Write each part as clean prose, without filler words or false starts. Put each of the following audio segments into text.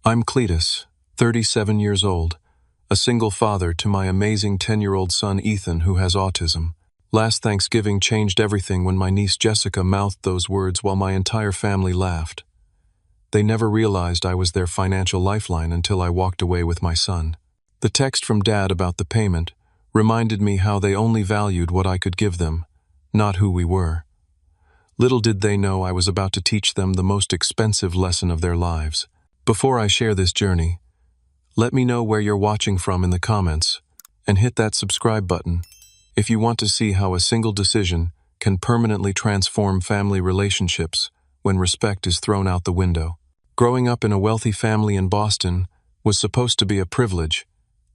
I'm Cletus, 37 years old, a single father to my amazing 10-year-old son Ethan who has autism. Last Thanksgiving changed everything when my niece Jessica mouthed those words while my entire family laughed. They never realized I was their financial lifeline until I walked away with my son. The text from Dad about the payment reminded me how they only valued what I could give them, not who we were. Little did they know I was about to teach them the most expensive lesson of their lives. Before I share this journey, let me know where you're watching from in the comments, and hit that subscribe button if you want to see how a single decision can permanently transform family relationships when respect is thrown out the window. Growing up in a wealthy family in Boston was supposed to be a privilege,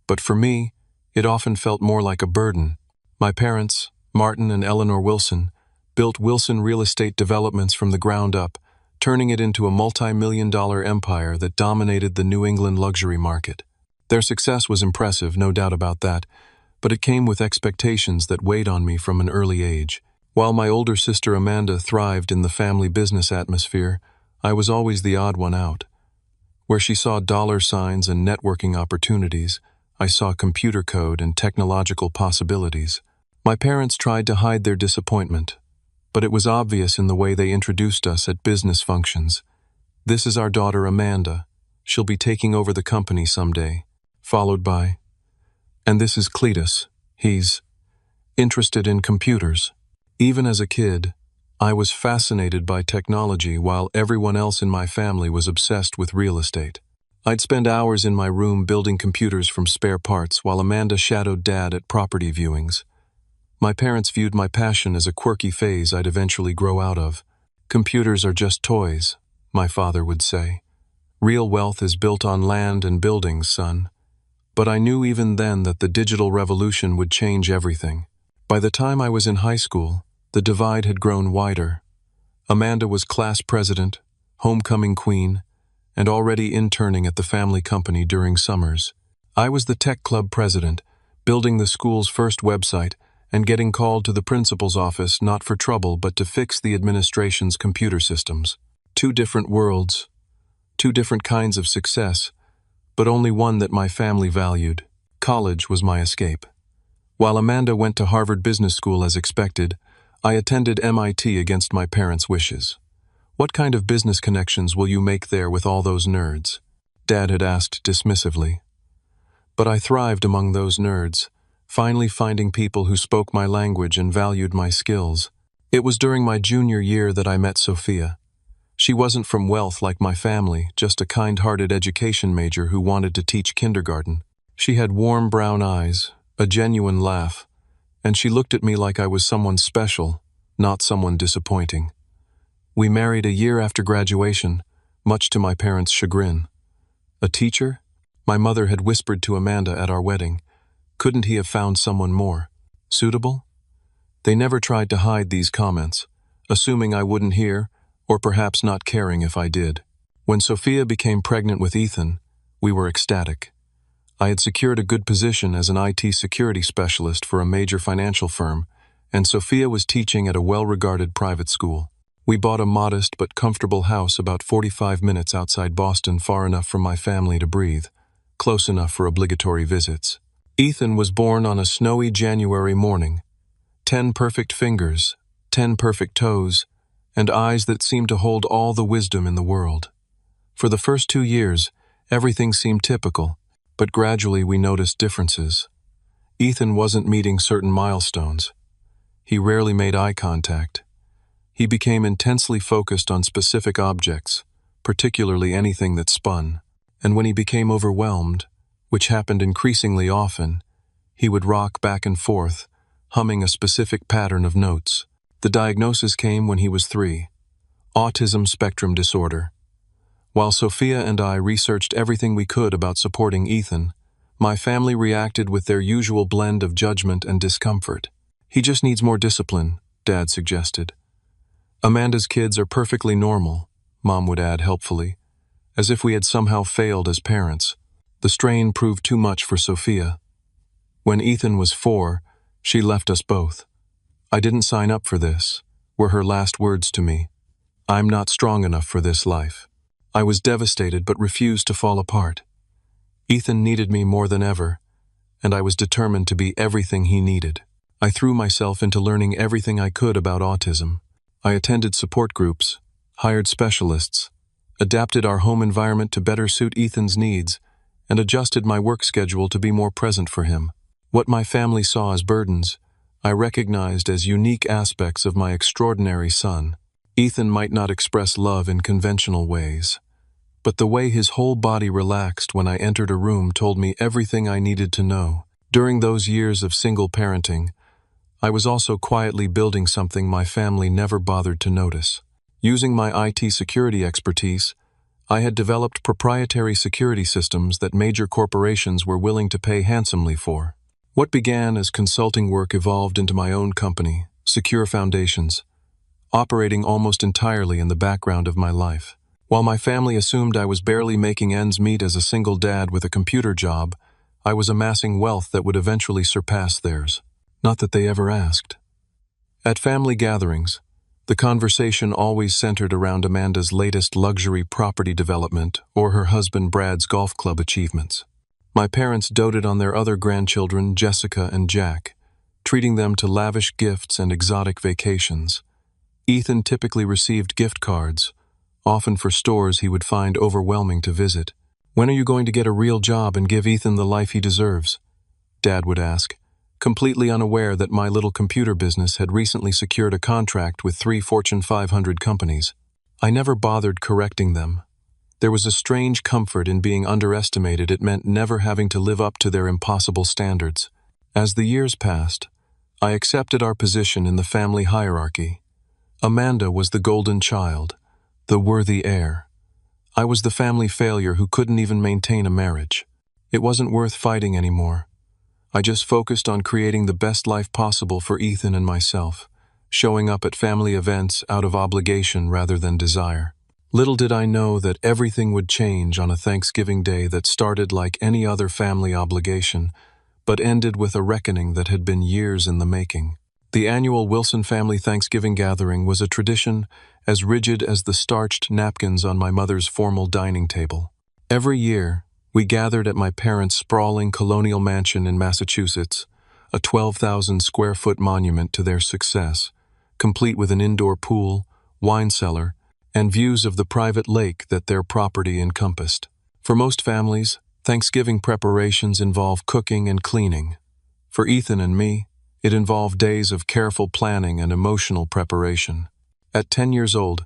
but for me, it often felt more like a burden. My parents, Martin and Eleanor Wilson, built Wilson Real Estate Developments from the ground up, turning it into a multi-million-dollar empire that dominated the New England luxury market. Their success was impressive, no doubt about that, but it came with expectations that weighed on me from an early age. While my older sister Amanda thrived in the family business atmosphere, I was always the odd one out. Where she saw dollar signs and networking opportunities, I saw computer code and technological possibilities. My parents tried to hide their disappointment, but it was obvious in the way they introduced us at business functions. "This is our daughter Amanda. She'll be taking over the company someday," followed by, "And this is Cletus. He's interested in computers." Even as a kid, I was fascinated by technology while everyone else in my family was obsessed with real estate. I'd spend hours in my room building computers from spare parts while Amanda shadowed Dad at property viewings. My parents viewed my passion as a quirky phase I'd eventually grow out of. "Computers are just toys," my father would say. "Real wealth is built on land and buildings, son." But I knew even then that the digital revolution would change everything. By the time I was in high school, the divide had grown wider. Amanda was class president, homecoming queen, and already interning at the family company during summers. I was the tech club president, building the school's first website, and getting called to the principal's office not for trouble but to fix the administration's computer systems. Two different worlds, two different kinds of success, but only one that my family valued. College was my escape. While Amanda went to Harvard Business School as expected, I attended MIT against my parents' wishes. "What kind of business connections will you make there with all those nerds?" Dad had asked dismissively. But I thrived among those nerds, finally finding people who spoke my language and valued my skills. It was during my junior year that I met Sophia. She wasn't from wealth like my family, just a kind-hearted education major who wanted to teach kindergarten. She had warm brown eyes, a genuine laugh, and she looked at me like I was someone special, not someone disappointing. We married a year after graduation, much to my parents' chagrin. "A teacher?" My mother had whispered to Amanda at our wedding. Couldn't he have found someone more suitable? They never tried to hide these comments, assuming I wouldn't hear, or perhaps not caring if I did. When Sophia became pregnant with Ethan, we were ecstatic. I had secured a good position as an IT security specialist for a major financial firm, and Sophia was teaching at a well-regarded private school. We bought a modest but comfortable house about 45 minutes outside Boston, far enough from my family to breathe, close enough for obligatory visits. Ethan was born on a snowy January morning. 10 perfect fingers, 10 perfect toes, and eyes that seemed to hold all the wisdom in the world. For the first 2 years, everything seemed typical, but gradually we noticed differences. Ethan wasn't meeting certain milestones. He rarely made eye contact. He became intensely focused on specific objects, particularly anything that spun. And when he became overwhelmed, which happened increasingly often, he would rock back and forth, humming a specific pattern of notes. The diagnosis came when he was 3, autism spectrum disorder. While Sophia and I researched everything we could about supporting Ethan, my family reacted with their usual blend of judgment and discomfort. "He just needs more discipline," Dad suggested. "Amanda's kids are perfectly normal," Mom would add helpfully, as if we had somehow failed as parents. The strain proved too much for Sophia. When Ethan was 4, she left us both. "I didn't sign up for this," were her last words to me. "I'm not strong enough for this life." I was devastated but refused to fall apart. Ethan needed me more than ever, and I was determined to be everything he needed. I threw myself into learning everything I could about autism. I attended support groups, hired specialists, adapted our home environment to better suit Ethan's needs, and adjusted my work schedule to be more present for him. What my family saw as burdens, I recognized as unique aspects of my extraordinary son. Ethan might not express love in conventional ways, but the way his whole body relaxed when I entered a room told me everything I needed to know. During those years of single parenting, I was also quietly building something my family never bothered to notice. Using my IT security expertise, I had developed proprietary security systems that major corporations were willing to pay handsomely for. What began as consulting work evolved into my own company, Secure Foundations, operating almost entirely in the background of my life. While my family assumed I was barely making ends meet as a single dad with a computer job, I was amassing wealth that would eventually surpass theirs. Not that they ever asked. At family gatherings, the conversation always centered around Amanda's latest luxury property development or her husband Brad's golf club achievements. My parents doted on their other grandchildren, Jessica and Jack, treating them to lavish gifts and exotic vacations. Ethan typically received gift cards, often for stores he would find overwhelming to visit. "When are you going to get a real job and give Ethan the life he deserves?" Dad would ask, completely unaware that my little computer business had recently secured a contract with 3 Fortune 500 companies. I never bothered correcting them. There was a strange comfort in being underestimated. It meant never having to live up to their impossible standards. As the years passed, I accepted our position in the family hierarchy. Amanda was the golden child, the worthy heir. I was the family failure who couldn't even maintain a marriage. It wasn't worth fighting anymore. I just focused on creating the best life possible for Ethan and myself, showing up at family events out of obligation rather than desire. Little did I know that everything would change on a Thanksgiving day that started like any other family obligation, but ended with a reckoning that had been years in the making. The annual Wilson family Thanksgiving gathering was a tradition as rigid as the starched napkins on my mother's formal dining table. Every year, we gathered at my parents' sprawling colonial mansion in Massachusetts, a 12,000-square-foot monument to their success, complete with an indoor pool, wine cellar, and views of the private lake that their property encompassed. For most families, Thanksgiving preparations involve cooking and cleaning. For Ethan and me, it involved days of careful planning and emotional preparation. At 10 years old,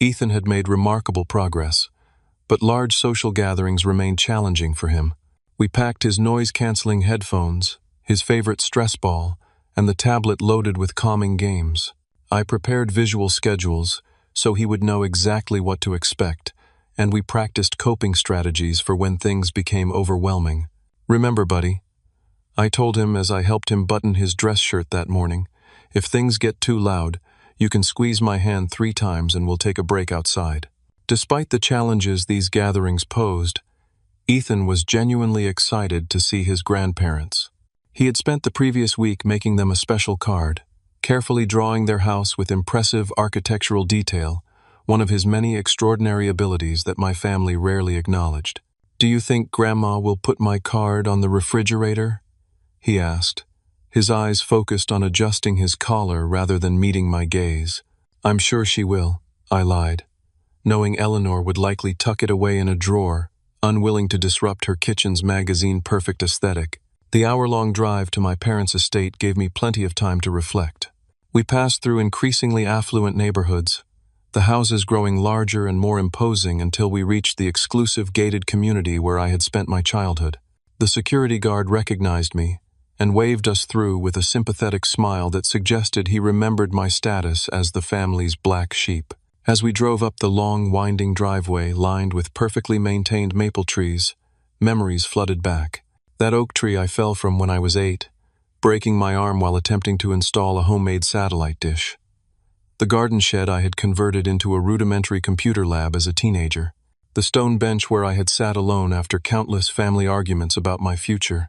Ethan had made remarkable progress, but large social gatherings remained challenging for him. We packed his noise-canceling headphones, his favorite stress ball, and the tablet loaded with calming games. I prepared visual schedules so he would know exactly what to expect, and we practiced coping strategies for when things became overwhelming. "Remember, buddy," I told him as I helped him button his dress shirt that morning, "if things get too loud, you can squeeze my hand 3 times and we'll take a break outside." Despite the challenges these gatherings posed, Ethan was genuinely excited to see his grandparents. He had spent the previous week making them a special card, carefully drawing their house with impressive architectural detail, one of his many extraordinary abilities that my family rarely acknowledged. "Do you think Grandma will put my card on the refrigerator?" he asked, his eyes focused on adjusting his collar rather than meeting my gaze. "I'm sure she will," I lied, knowing Eleanor would likely tuck it away in a drawer, unwilling to disrupt her kitchen's magazine-perfect aesthetic. The hour-long drive to my parents' estate gave me plenty of time to reflect. We passed through increasingly affluent neighborhoods, the houses growing larger and more imposing until we reached the exclusive gated community where I had spent my childhood. The security guard recognized me and waved us through with a sympathetic smile that suggested he remembered my status as the family's black sheep. As we drove up the long, winding driveway lined with perfectly maintained maple trees, memories flooded back. That oak tree I fell from when I was 8, breaking my arm while attempting to install a homemade satellite dish. The garden shed I had converted into a rudimentary computer lab as a teenager. The stone bench where I had sat alone after countless family arguments about my future.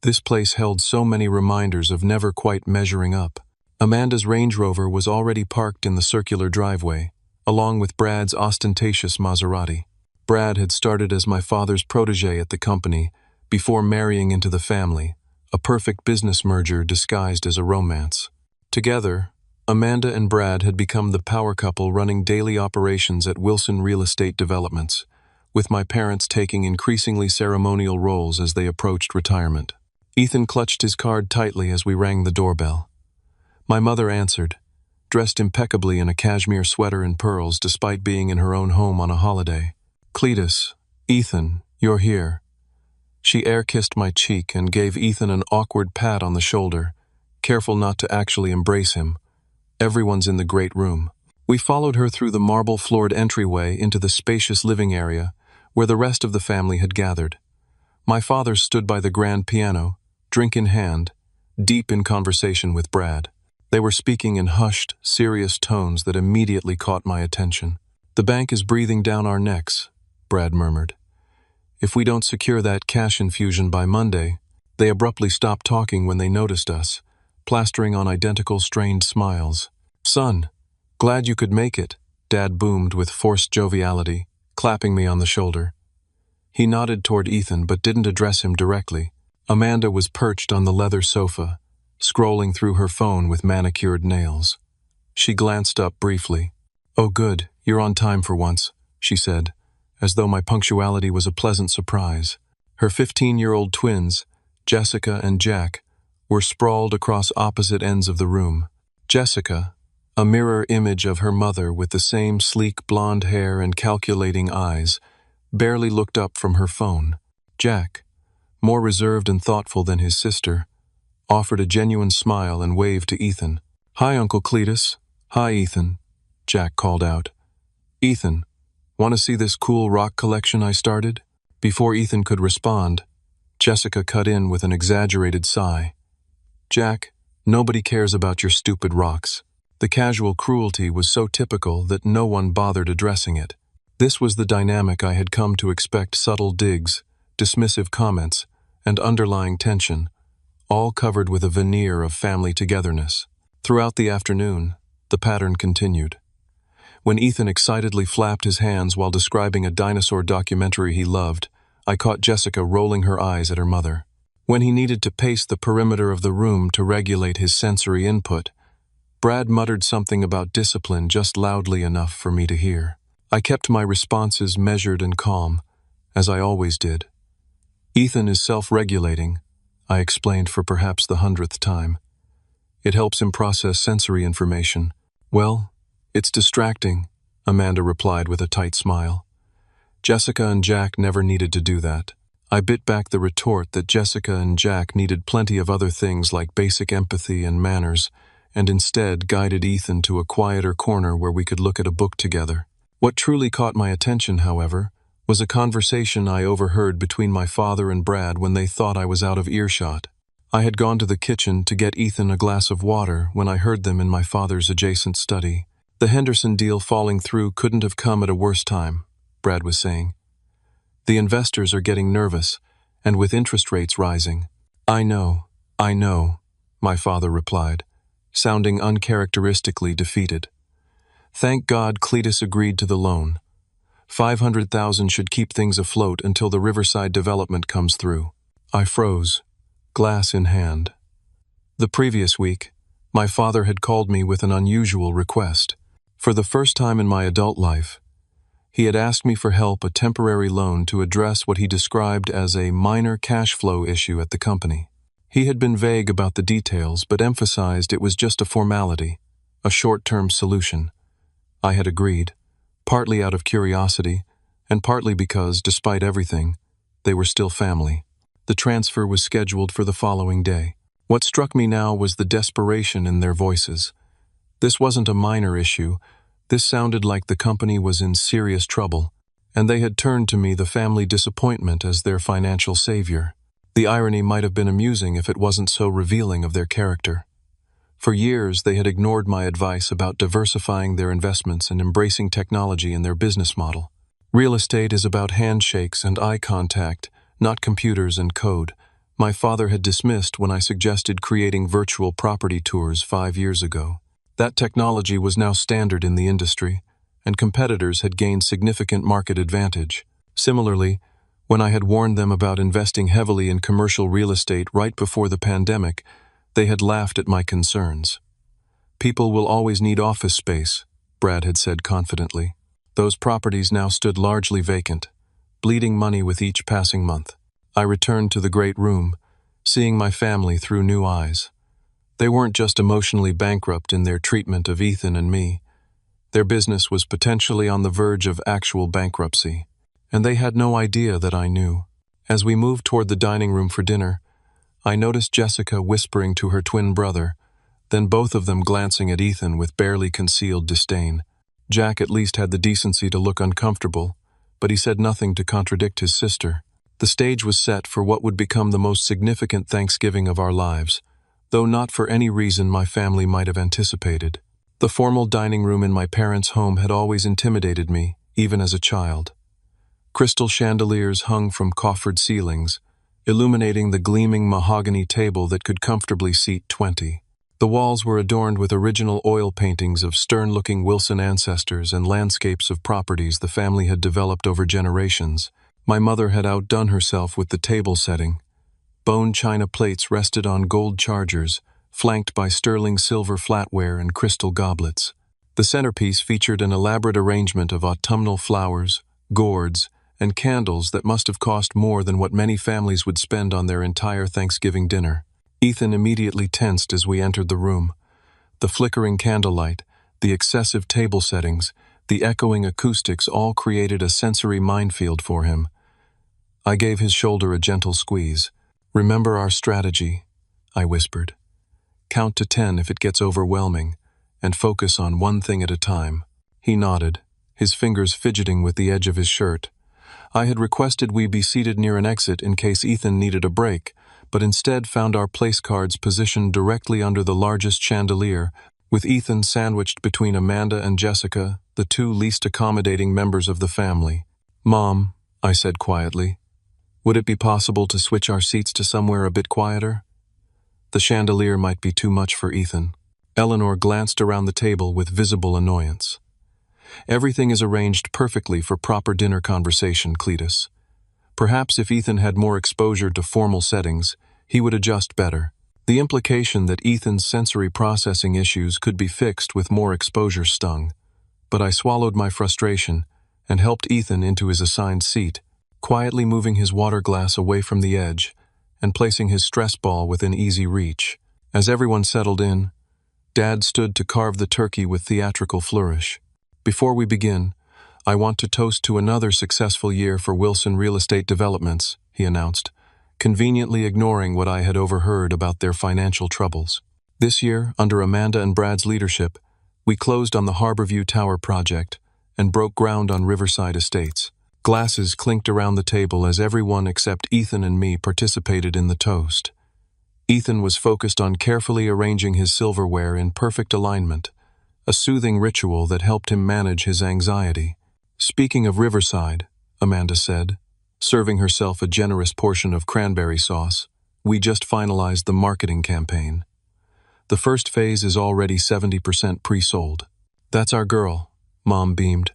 This place held so many reminders of never quite measuring up. Amanda's Range Rover was already parked in the circular driveway, along with Brad's ostentatious Maserati. Brad had started as my father's protege at the company before marrying into the family, a perfect business merger disguised as a romance. Together, Amanda and Brad had become the power couple running daily operations at Wilson Real Estate Developments, with my parents taking increasingly ceremonial roles as they approached retirement. Ethan clutched his card tightly as we rang the doorbell. My mother answered, dressed impeccably in a cashmere sweater and pearls despite being in her own home on a holiday. "Cletus, Ethan, you're here." She air-kissed my cheek and gave Ethan an awkward pat on the shoulder, careful not to actually embrace him. "Everyone's in the great room." We followed her through the marble-floored entryway into the spacious living area, where the rest of the family had gathered. My father stood by the grand piano, drink in hand, deep in conversation with Brad. They were speaking in hushed, serious tones that immediately caught my attention. "The bank is breathing down our necks," Brad murmured. "If we don't secure that cash infusion by Monday." They abruptly stopped talking when they noticed us, plastering on identical strained smiles. "Son, glad you could make it," Dad boomed with forced joviality, clapping me on the shoulder. He nodded toward Ethan but didn't address him directly. Amanda was perched on the leather sofa, scrolling through her phone with manicured nails. She glanced up briefly. "Oh good, you're on time for once," she said, as though my punctuality was a pleasant surprise. Her 15-year-old twins, Jessica and Jack, were sprawled across opposite ends of the room. Jessica, a mirror image of her mother with the same sleek blonde hair and calculating eyes, barely looked up from her phone. Jack, more reserved and thoughtful than his sister, offered a genuine smile and waved to Ethan. "Hi, Uncle Cletus." "Hi, Ethan," Jack called out. "Ethan, want to see this cool rock collection I started?" Before Ethan could respond, Jessica cut in with an exaggerated sigh. "Jack, nobody cares about your stupid rocks." The casual cruelty was so typical that no one bothered addressing it. This was the dynamic I had come to expect: subtle digs, dismissive comments, and underlying tension, all covered with a veneer of family togetherness. Throughout the afternoon, the pattern continued. When Ethan excitedly flapped his hands while describing a dinosaur documentary he loved, I caught Jessica rolling her eyes at her mother. When he needed to pace the perimeter of the room to regulate his sensory input, Brad muttered something about discipline just loudly enough for me to hear. I kept my responses measured and calm, as I always did. "Ethan is self-regulating," I explained for perhaps the 100th time. "It helps him process sensory information." "Well, it's distracting," Amanda replied with a tight smile. Jessica and Jack never needed to do that. I bit back the retort that Jessica and Jack needed plenty of other things like basic empathy and manners, and instead guided Ethan to a quieter corner where we could look at a book together. What truly caught my attention, however, was a conversation I overheard between my father and Brad when they thought I was out of earshot. I had gone to the kitchen to get Ethan a glass of water when I heard them in my father's adjacent study. "The Henderson deal falling through couldn't have come at a worse time," Brad was saying. "The investors are getting nervous, and with interest rates rising." I know," my father replied, sounding uncharacteristically defeated. "Thank God Cletus agreed to the loan. 500,000 should keep things afloat until the Riverside development comes through." I froze, glass in hand. The previous week, my father had called me with an unusual request. For the first time in my adult life, he had asked me for help, a temporary loan to address what he described as a minor cash flow issue at the company. He had been vague about the details but emphasized it was just a formality, a short-term solution. I had agreed, partly out of curiosity, and partly because, despite everything, they were still family. The transfer was scheduled for the following day. What struck me now was the desperation in their voices. This wasn't a minor issue. This sounded like the company was in serious trouble, and they had turned to me, the family disappointment, as their financial savior. The irony might have been amusing if it wasn't so revealing of their character. For years, they had ignored my advice about diversifying their investments and embracing technology in their business model. Real estate is about handshakes and eye contact, not computers and code. My father had dismissed when I suggested creating virtual property tours 5 years ago. That technology was now standard in the industry, and competitors had gained significant market advantage. Similarly, when I had warned them about investing heavily in commercial real estate right before the pandemic, they had laughed at my concerns. "People will always need office space," Brad had said confidently. Those properties now stood largely vacant, bleeding money with each passing month. I returned to the great room, seeing my family through new eyes. They weren't just emotionally bankrupt in their treatment of Ethan and me. Their business was potentially on the verge of actual bankruptcy, and they had no idea that I knew. As we moved toward the dining room for dinner, I noticed Jessica whispering to her twin brother, then both of them glancing at Ethan with barely concealed disdain. Jack at least had the decency to look uncomfortable, but he said nothing to contradict his sister. The stage was set for what would become the most significant Thanksgiving of our lives, though not for any reason my family might have anticipated. The formal dining room in my parents' home had always intimidated me, even as a child. Crystal chandeliers hung from coffered ceilings, illuminating the gleaming mahogany table that could comfortably seat 20. The walls were adorned with original oil paintings of stern-looking Wilson ancestors and landscapes of properties the family had developed over generations. My mother had outdone herself with the table setting. Bone china plates rested on gold chargers, flanked by sterling silver flatware and crystal goblets. The centerpiece featured an elaborate arrangement of autumnal flowers, gourds, and candles that must have cost more than what many families would spend on their entire Thanksgiving dinner. Ethan immediately tensed as we entered the room. The flickering candlelight, the excessive table settings, the echoing acoustics all created a sensory minefield for him. I gave his shoulder a gentle squeeze. "Remember our strategy," I whispered. "Count to 10 if it gets overwhelming, and focus on one thing at a time." He nodded, his fingers fidgeting with the edge of his shirt. I had requested we be seated near an exit in case Ethan needed a break, but instead found our place cards positioned directly under the largest chandelier, with Ethan sandwiched between Amanda and Jessica, the two least accommodating members of the family. "Mom," I said quietly, "would it be possible to switch our seats to somewhere a bit quieter? The chandelier might be too much for Ethan." Eleanor glanced around the table with visible annoyance. "Everything is arranged perfectly for proper dinner conversation, Cletus. Perhaps if Ethan had more exposure to formal settings, he would adjust better." The implication that Ethan's sensory processing issues could be fixed with more exposure stung, but I swallowed my frustration and helped Ethan into his assigned seat, quietly moving his water glass away from the edge and placing his stress ball within easy reach. As everyone settled in, Dad stood to carve the turkey with theatrical flourish. "Before we begin, I want to toast to another successful year for Wilson Real Estate Developments," he announced, conveniently ignoring what I had overheard about their financial troubles. "This year, under Amanda and Brad's leadership, we closed on the Harborview Tower project and broke ground on Riverside Estates." Glasses clinked around the table as everyone except Ethan and me participated in the toast. Ethan was focused on carefully arranging his silverware in perfect alignment, a soothing ritual that helped him manage his anxiety. "Speaking of Riverside," Amanda said, serving herself a generous portion of cranberry sauce, "we just finalized the marketing campaign. The first phase is already 70% pre-sold." "That's our girl," Mom beamed,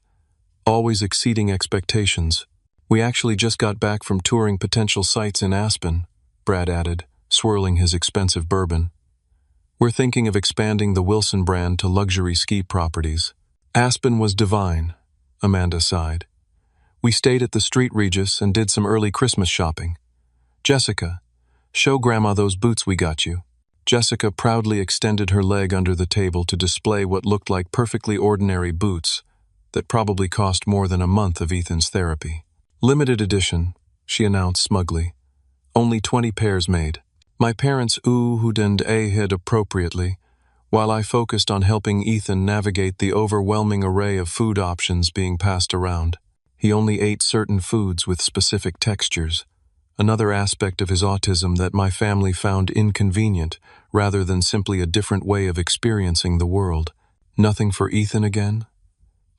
"always exceeding expectations." "We actually just got back from touring potential sites in Aspen," Brad added, swirling his expensive bourbon. "We're thinking of expanding the Wilson brand to luxury ski properties." "Aspen was divine," Amanda sighed. "We stayed at the Street Regis and did some early Christmas shopping. Jessica, show Grandma those boots we got you." Jessica proudly extended her leg under the table to display what looked like perfectly ordinary boots that probably cost more than a month of Ethan's therapy. "Limited edition," she announced smugly. "Only 20 pairs made." My parents oohed and ahed appropriately, while I focused on helping Ethan navigate the overwhelming array of food options being passed around. He only ate certain foods with specific textures, another aspect of his autism that my family found inconvenient rather than simply a different way of experiencing the world. "Nothing for Ethan again?"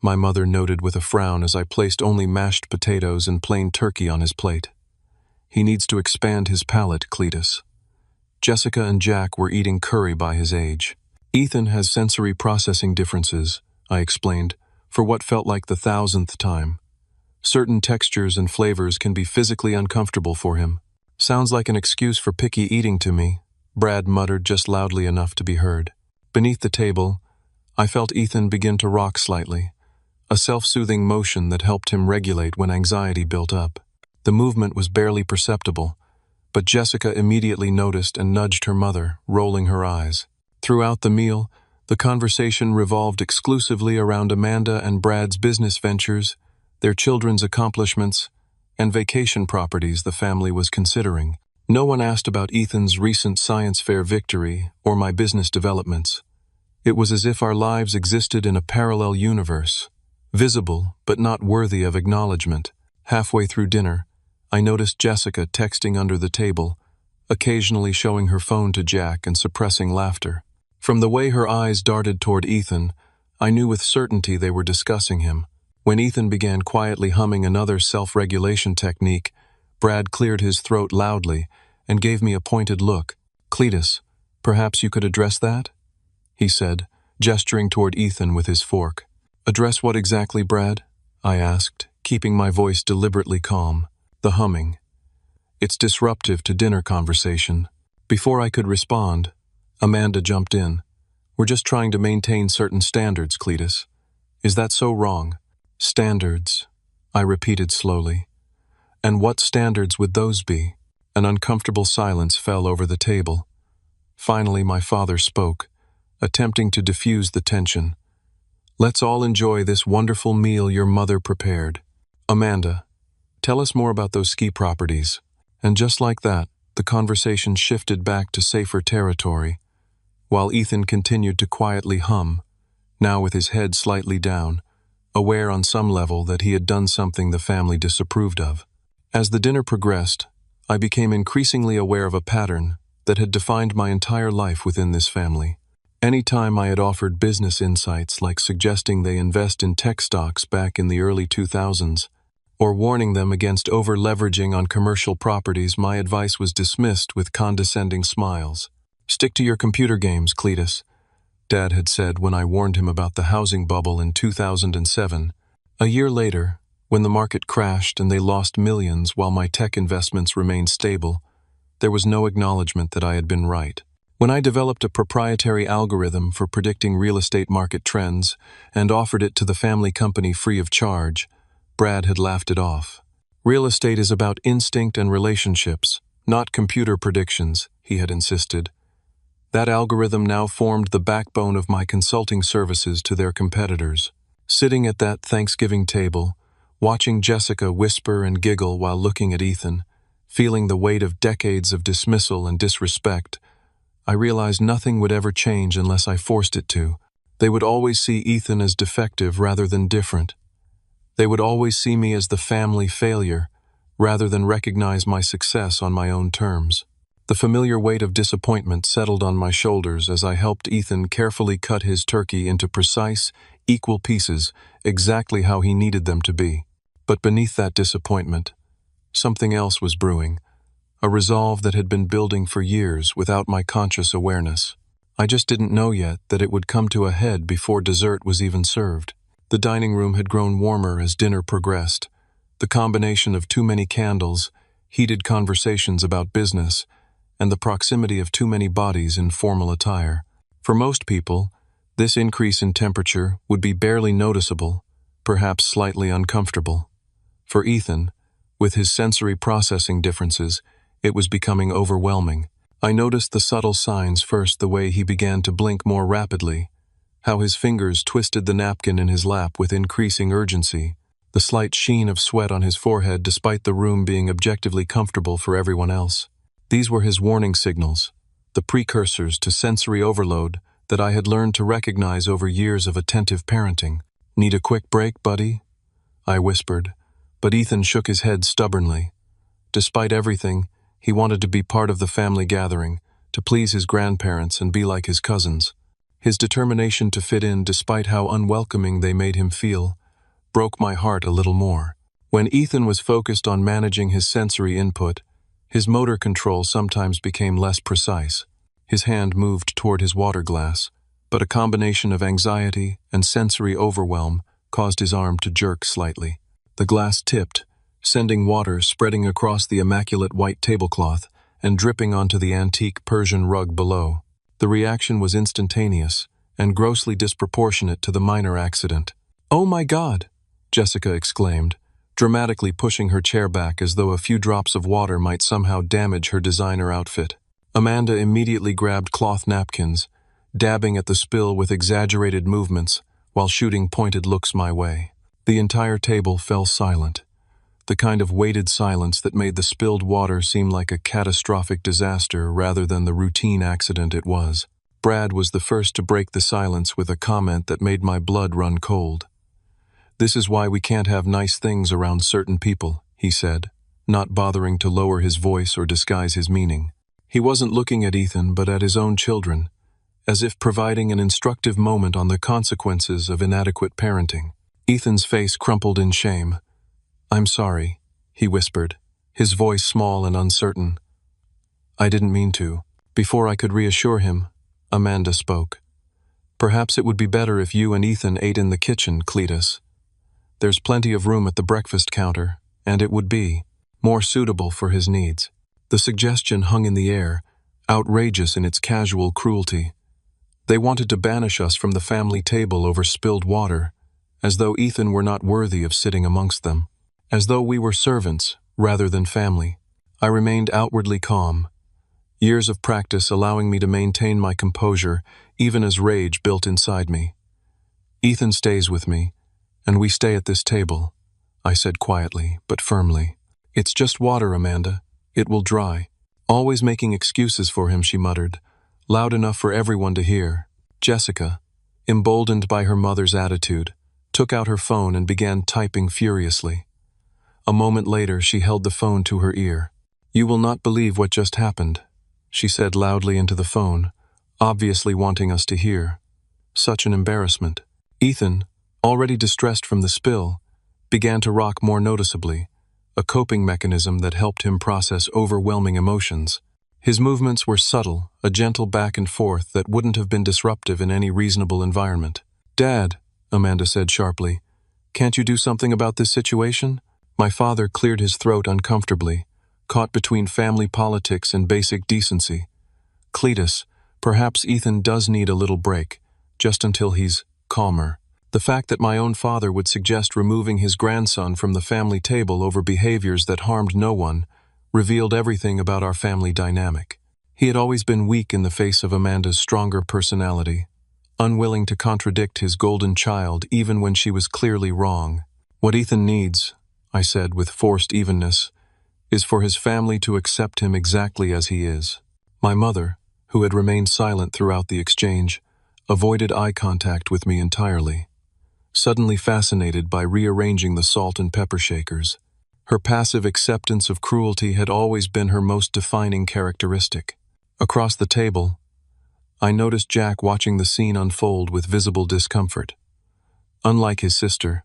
my mother noted with a frown as I placed only mashed potatoes and plain turkey on his plate. "He needs to expand his palate, Cletus." Jessica and Jack were eating curry by his age. "Ethan has sensory processing differences," I explained, for what felt like the thousandth time. Certain textures and flavors can be physically uncomfortable for him. Sounds like an excuse for picky eating to me, Brad muttered just loudly enough to be heard. Beneath the table, I felt Ethan begin to rock slightly, a self-soothing motion that helped him regulate when anxiety built up. The movement was barely perceptible, but Jessica immediately noticed and nudged her mother, rolling her eyes. Throughout the meal, the conversation revolved exclusively around Amanda and Brad's business ventures, their children's accomplishments, and vacation properties the family was considering. No one asked about Ethan's recent science fair victory or my business developments. It was as if our lives existed in a parallel universe, visible but not worthy of acknowledgement. Halfway through dinner, I noticed Jessica texting under the table, occasionally showing her phone to Jack and suppressing laughter. From the way her eyes darted toward Ethan, I knew with certainty they were discussing him. When Ethan began quietly humming another self-regulation technique, Brad cleared his throat loudly and gave me a pointed look. "Cletus, perhaps you could address that?" he said, gesturing toward Ethan with his fork. "Address what exactly, Brad?" I asked, keeping my voice deliberately calm. "The humming. It's disruptive to dinner conversation." Before I could respond, Amanda jumped in. "We're just trying to maintain certain standards, Cletus. Is that so wrong?" "Standards," I repeated slowly. "And what standards would those be?" An uncomfortable silence fell over the table. Finally, my father spoke, attempting to diffuse the tension. "Let's all enjoy this wonderful meal your mother prepared. Amanda, tell us more about those ski properties." And just like that, the conversation shifted back to safer territory, while Ethan continued to quietly hum, now with his head slightly down, aware on some level that he had done something the family disapproved of. As the dinner progressed, I became increasingly aware of a pattern that had defined my entire life within this family. Any time I had offered business insights like suggesting they invest in tech stocks back in the early 2000s, or warning them against over-leveraging on commercial properties, my advice was dismissed with condescending smiles. "Stick to your computer games, Cletus," Dad had said when I warned him about the housing bubble in 2007. A year later, when the market crashed and they lost millions while my tech investments remained stable, there was no acknowledgement that I had been right. When I developed a proprietary algorithm for predicting real estate market trends and offered it to the family company free of charge, Brad had laughed it off. "Real estate is about instinct and relationships, not computer predictions," he had insisted. That algorithm now formed the backbone of my consulting services to their competitors. Sitting at that Thanksgiving table, watching Jessica whisper and giggle while looking at Ethan, feeling the weight of decades of dismissal and disrespect, I realized nothing would ever change unless I forced it to. They would always see Ethan as defective rather than different. They would always see me as the family failure rather than recognize my success on my own terms. The familiar weight of disappointment settled on my shoulders as I helped Ethan carefully cut his turkey into precise, equal pieces, exactly how he needed them to be. But beneath that disappointment, something else was brewing, a resolve that had been building for years without my conscious awareness. I just didn't know yet that it would come to a head before dessert was even served. The dining room had grown warmer as dinner progressed. The combination of too many candles, heated conversations about business, and the proximity of too many bodies in formal attire. For most people, this increase in temperature would be barely noticeable, perhaps slightly uncomfortable. For Ethan, with his sensory processing differences, it was becoming overwhelming. I noticed the subtle signs first, the way he began to blink more rapidly, how his fingers twisted the napkin in his lap with increasing urgency, the slight sheen of sweat on his forehead despite the room being objectively comfortable for everyone else. These were his warning signals, the precursors to sensory overload that I had learned to recognize over years of attentive parenting. "Need a quick break, buddy?" I whispered, but Ethan shook his head stubbornly. Despite everything, he wanted to be part of the family gathering, to please his grandparents and be like his cousins. His determination to fit in, despite how unwelcoming they made him feel, broke my heart a little more. When Ethan was focused on managing his sensory input, his motor control sometimes became less precise. His hand moved toward his water glass, but a combination of anxiety and sensory overwhelm caused his arm to jerk slightly. The glass tipped, sending water spreading across the immaculate white tablecloth and dripping onto the antique Persian rug below. The reaction was instantaneous and grossly disproportionate to the minor accident. "Oh my God!" Jessica exclaimed, dramatically pushing her chair back as though a few drops of water might somehow damage her designer outfit. Amanda immediately grabbed cloth napkins, dabbing at the spill with exaggerated movements while shooting pointed looks my way. The entire table fell silent, the kind of weighted silence that made the spilled water seem like a catastrophic disaster rather than the routine accident it was. Brad was the first to break the silence with a comment that made my blood run cold. "This is why we can't have nice things around certain people," he said, not bothering to lower his voice or disguise his meaning. He wasn't looking at Ethan but at his own children, as if providing an instructive moment on the consequences of inadequate parenting. Ethan's face crumpled in shame. "I'm sorry," he whispered, his voice small and uncertain. "I didn't mean to." Before I could reassure him, Amanda spoke. "Perhaps it would be better if you and Ethan ate in the kitchen, Cletus. There's plenty of room at the breakfast counter, and it would be more suitable for his needs." The suggestion hung in the air, outrageous in its casual cruelty. They wanted to banish us from the family table over spilled water, as though Ethan were not worthy of sitting amongst them, as though we were servants rather than family. I remained outwardly calm, years of practice allowing me to maintain my composure even as rage built inside me. "Ethan stays with me, and we stay at this table," I said quietly but firmly. "It's just water, Amanda. It will dry." "Always making excuses for him," she muttered, loud enough for everyone to hear. Jessica, emboldened by her mother's attitude, took out her phone and began typing furiously. A moment later, she held the phone to her ear. "You will not believe what just happened," she said loudly into the phone, obviously wanting us to hear. Such an embarrassment. Ethan, already distressed from the spill, began to rock more noticeably, a coping mechanism that helped him process overwhelming emotions. His movements were subtle, a gentle back and forth that wouldn't have been disruptive in any reasonable environment. "Dad," Amanda said sharply, "can't you do something about this situation?" My father cleared his throat uncomfortably, caught between family politics and basic decency. "Cletus, perhaps Ethan does need a little break, just until he's calmer." The fact that my own father would suggest removing his grandson from the family table over behaviors that harmed no one revealed everything about our family dynamic. He had always been weak in the face of Amanda's stronger personality, unwilling to contradict his golden child even when she was clearly wrong. "What Ethan needs," I said with forced evenness, "is for his family to accept him exactly as he is." My mother, who had remained silent throughout the exchange, avoided eye contact with me entirely, suddenly fascinated by rearranging the salt and pepper shakers. Her passive acceptance of cruelty had always been her most defining characteristic. Across the table, I noticed Jack watching the scene unfold with visible discomfort. Unlike his sister,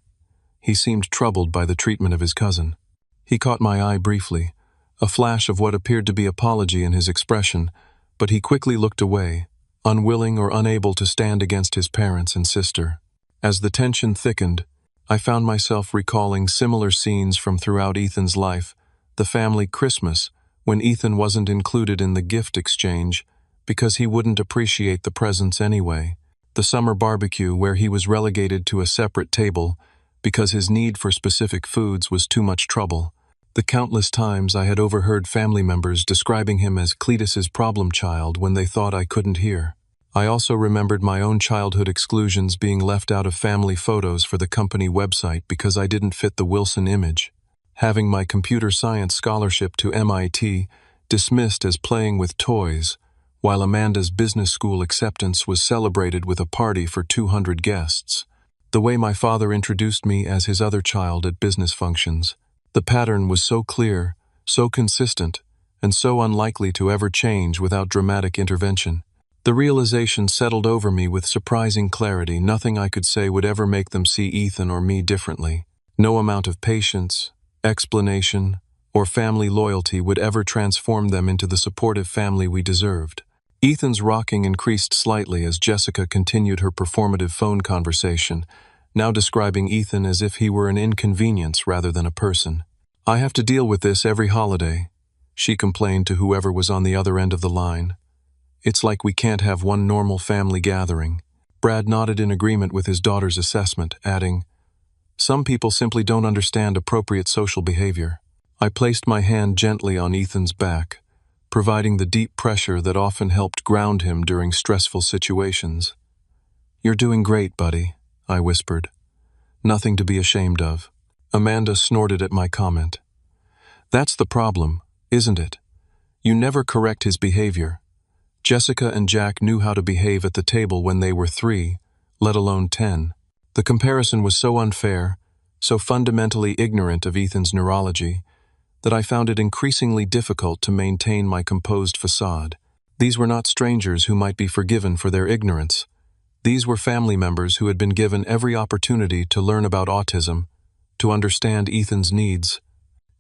he seemed troubled by the treatment of his cousin. He caught my eye briefly, a flash of what appeared to be apology in his expression, but he quickly looked away, unwilling or unable to stand against his parents and sister. As the tension thickened, I found myself recalling similar scenes from throughout Ethan's life, the family Christmas, when Ethan wasn't included in the gift exchange because he wouldn't appreciate the presents anyway, the summer barbecue where he was relegated to a separate table because his need for specific foods was too much trouble, the countless times I had overheard family members describing him as Cletus's problem child when they thought I couldn't hear. I also remembered my own childhood exclusions being left out of family photos for the company website because I didn't fit the Wilson image. Having my computer science scholarship to MIT dismissed as playing with toys, while Amanda's business school acceptance was celebrated with a party for 200 guests. The way my father introduced me as his other child at business functions. The pattern was so clear, so consistent, and so unlikely to ever change without dramatic intervention. The realization settled over me with surprising clarity. Nothing I could say would ever make them see Ethan or me differently. No amount of patience, explanation, or family loyalty would ever transform them into the supportive family we deserved. Ethan's rocking increased slightly as Jessica continued her performative phone conversation, now describing Ethan as if he were an inconvenience rather than a person. "I have to deal with this every holiday," she complained to whoever was on the other end of the line. "It's like we can't have one normal family gathering." Brad nodded in agreement with his daughter's assessment, adding, "Some people simply don't understand appropriate social behavior." I placed my hand gently on Ethan's back, providing the deep pressure that often helped ground him during stressful situations. "You're doing great, buddy," I whispered. "Nothing to be ashamed of." Amanda snorted at my comment. "That's the problem, isn't it? You never correct his behavior. Jessica and Jack knew how to behave at the table when they were 3, let alone 10. The comparison was so unfair, so fundamentally ignorant of Ethan's neurology, that I found it increasingly difficult to maintain my composed facade. These were not strangers who might be forgiven for their ignorance. These were family members who had been given every opportunity to learn about autism, to understand Ethan's needs,